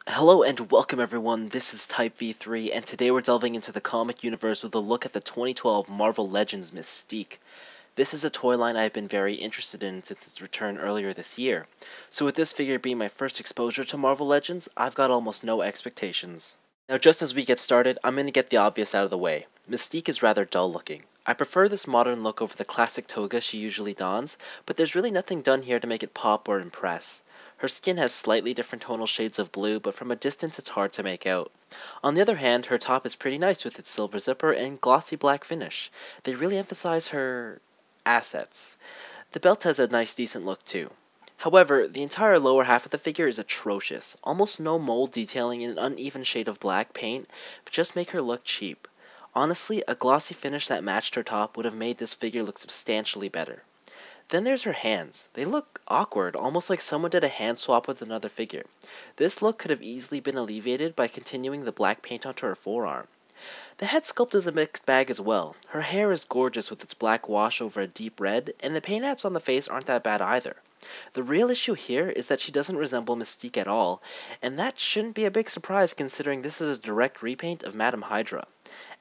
Hello and welcome everyone, this is Type V3, and today we're delving into the comic universe with a look at the 2012 Marvel Legends Mystique. This is a toy line I've been very interested in since its return earlier this year. So with this figure being my first exposure to Marvel Legends, I've got almost no expectations. Now just as we get started, I'm going to get the obvious out of the way. Mystique is rather dull looking. I prefer this modern look over the classic toga she usually dons, but there's really nothing done here to make it pop or impress. Her skin has slightly different tonal shades of blue, but from a distance it's hard to make out. On the other hand, her top is pretty nice with its silver zipper and glossy black finish. They really emphasize her assets. The belt has a nice decent look too. However, the entire lower half of the figure is atrocious. Almost no mold detailing in an uneven shade of black paint, but just make her look cheap. Honestly, a glossy finish that matched her top would have made this figure look substantially better. Then there's her hands. They look awkward, almost like someone did a hand swap with another figure. This look could have easily been alleviated by continuing the black paint onto her forearm. The head sculpt is a mixed bag as well. Her hair is gorgeous with its black wash over a deep red, and the paint apps on the face aren't that bad either. The real issue here is that she doesn't resemble Mystique at all, and that shouldn't be a big surprise considering this is a direct repaint of Madame Hydra.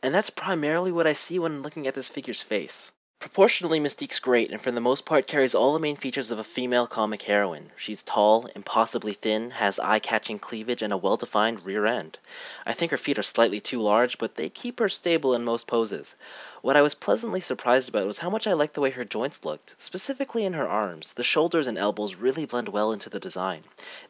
And that's primarily what I see when looking at this figure's face. Proportionally, Mystique's great, and for the most part carries all the main features of a female comic heroine. She's tall, impossibly thin, has eye-catching cleavage, and a well-defined rear end. I think her feet are slightly too large, but they keep her stable in most poses. What I was pleasantly surprised about was how much I liked the way her joints looked, specifically in her arms. The shoulders and elbows really blend well into the design.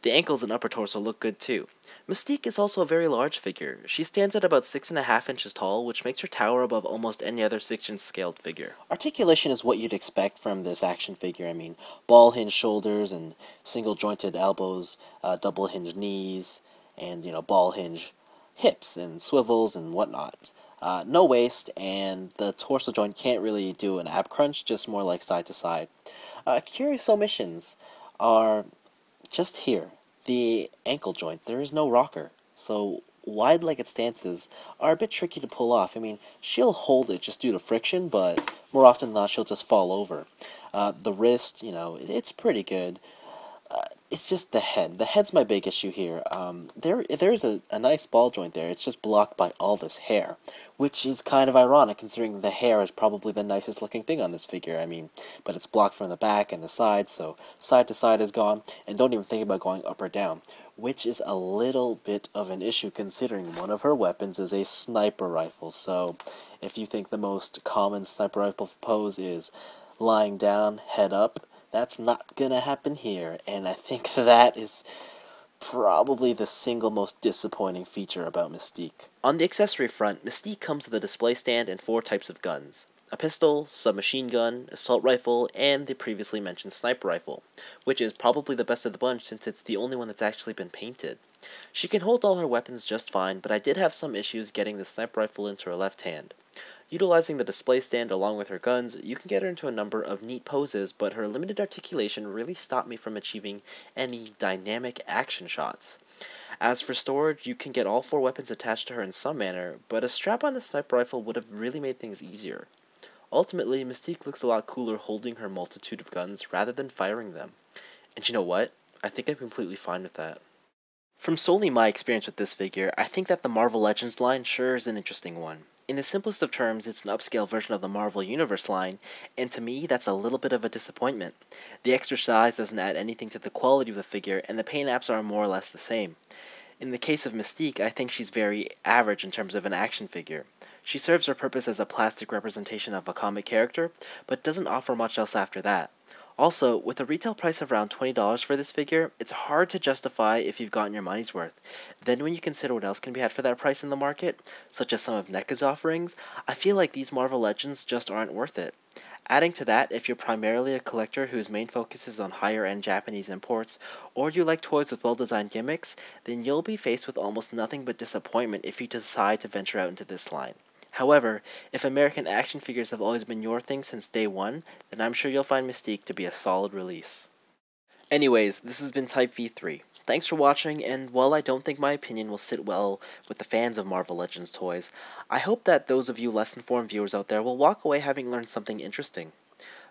The ankles and upper torso look good too. Mystique is also a very large figure. She stands at about 6.5 inches tall, which makes her tower above almost any other 6-inch scaled figure. Articulation is what you'd expect from this action figure. I mean, ball hinged shoulders and single jointed elbows, double hinged knees, and ball hinge hips and swivels and whatnot. No waist, and the torso joint can't really do an ab crunch, just more like side to side. Curious omissions are just here. The ankle joint, there is no rocker, so wide-legged stances are a bit tricky to pull off. I mean, she'll hold it just due to friction, but more often than not, she'll just fall over. The wrist, it's pretty good. It's just the head. The head's my big issue here. There's a nice ball joint there. It's just blocked by all this hair, which is kind of ironic considering the hair is probably the nicest looking thing on this figure. I mean, but it's blocked from the back and the side, so side to side is gone, and don't even think about going up or down, which is a little bit of an issue considering one of her weapons is a sniper rifle. So if you think the most common sniper rifle pose is lying down, head up, that's not gonna happen here, and I think that is probably the single most disappointing feature about Mystique. On the accessory front, Mystique comes with a display stand and 4 types of guns. A pistol, submachine gun, assault rifle, and the previously mentioned sniper rifle, which is probably the best of the bunch since it's the only one that's actually been painted. She can hold all her weapons just fine, but I did have some issues getting the sniper rifle into her left hand. Utilizing the display stand along with her guns, you can get her into a number of neat poses, but her limited articulation really stopped me from achieving any dynamic action shots. As for storage, you can get all 4 weapons attached to her in some manner, but a strap on the sniper rifle would have really made things easier. Ultimately, Mystique looks a lot cooler holding her multitude of guns rather than firing them. And you know what? I think I'm completely fine with that. From solely my experience with this figure, I think that the Marvel Legends line sure is an interesting one. In the simplest of terms, it's an upscale version of the Marvel Universe line, and to me, that's a little bit of a disappointment. The extra size doesn't add anything to the quality of the figure, and the paint apps are more or less the same. In the case of Mystique, I think she's very average in terms of an action figure. She serves her purpose as a plastic representation of a comic character, but doesn't offer much else after that. Also, with a retail price of around $20 for this figure, it's hard to justify if you've gotten your money's worth. Then when you consider what else can be had for that price in the market, such as some of NECA's offerings, I feel like these Marvel Legends just aren't worth it. Adding to that, if you're primarily a collector whose main focus is on higher-end Japanese imports, or you like toys with well-designed gimmicks, then you'll be faced with almost nothing but disappointment if you decide to venture out into this line. However, if American action figures have always been your thing since day one, then I'm sure you'll find Mystique to be a solid release. Anyways, this has been Type V3. Thanks for watching, and while I don't think my opinion will sit well with the fans of Marvel Legends toys, I hope that those of you less informed viewers out there will walk away having learned something interesting.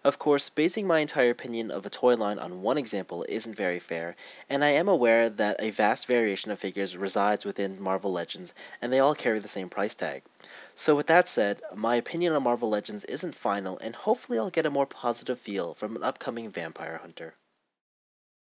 Of course, basing my entire opinion of a toy line on one example isn't very fair, and I am aware that a vast variation of figures resides within Marvel Legends, and they all carry the same price tag. So with that said, my opinion on Marvel Legends isn't final, and hopefully I'll get a more positive feel from an upcoming Vampire Hunter.